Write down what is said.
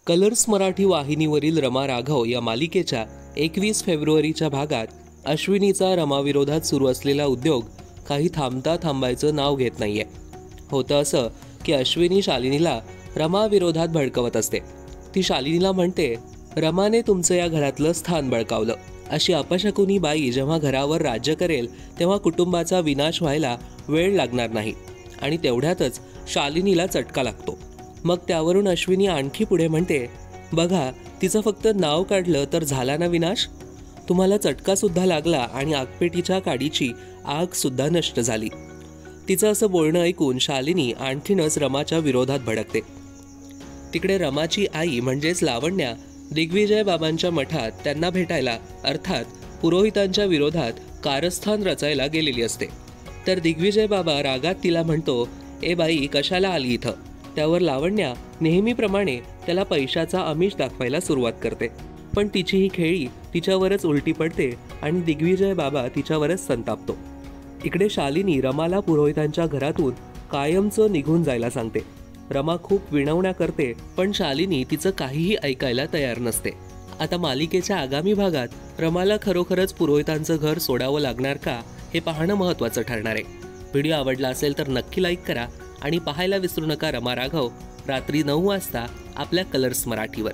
Colours Marathi वाहिनीवरील रमा राघव या मालिकेच्या 21 फेब्रुवारीच्या भागात अश्विनीचा रमाविरोधात सुरू असलेला उद्योग काही थांबता थांबायचं नाव घेत नाहीये. होतं असं की अश्विनी शालिनीला रमाविरोधात भडकवत असते. ती शालिनीला म्हणते, रमाने तुमचं या घरातलं स्थान बळकावलं. अशी अपशकुनी बाई जेव्हा घरावर राज्य करेल तेव्हा कुटुंबाचा विनाश व्हायला वेळ लागणार नाही. आणि तेवढ्यातच शालिनीला चटका लागतो. मग त्यावरून अश्विनी आणखी पुढे म्हणते, बघा, तिचं फक्त नाव काढलं तर झाला ना विनाश. तुम्हाला चटका सुद्धा लागला आणि आगपेटीच्या काडीची आग सुद्धा नष्ट झाली. तिचं असं बोलणं ऐकून शालिनी आणखीनच रमाच्या विरोधात भडकते. तिकडे रमाची आई म्हणजेच लावण्या दिग्विजय बाबांच्या मठात त्यांना भेटायला अर्थात पुरोहितांच्या विरोधात कारस्थान रचायला गेलेली असते. तर दिग्विजय बाबा रागात तिला म्हणतो, ए बाई, कशाला आली इथं. त्यावर लावण्या नेहमीप्रमाणे त्याला पैशाचा आमिष दाखवायला सुरुवात करते. पण तिची ही खेळी तिच्यावरच उलटी पडते आणि दिग्विजय बाबा तिच्यावरच संतापतो. इकडे शालिनी रमाला पुरोहितांच्या घरातून कायमचं निघून जायला सांगते. रमा खूप विनवण्या करते, पण शालिनी तिचं काहीही ऐकायला तयार नसते. आता मालिकेच्या आगामी भागात रमाला खरोखरच पुरोहितांचं घर सोडावं लागणार का, हे पाहणं महत्त्वाचं ठरणार आहे. व्हिडिओ आवडला असेल तर नक्की लाईक करा आणि पाहायला विसरू नका रमा राघव रात्री 9 वाजता आपल्या कलर्स मराठीवर.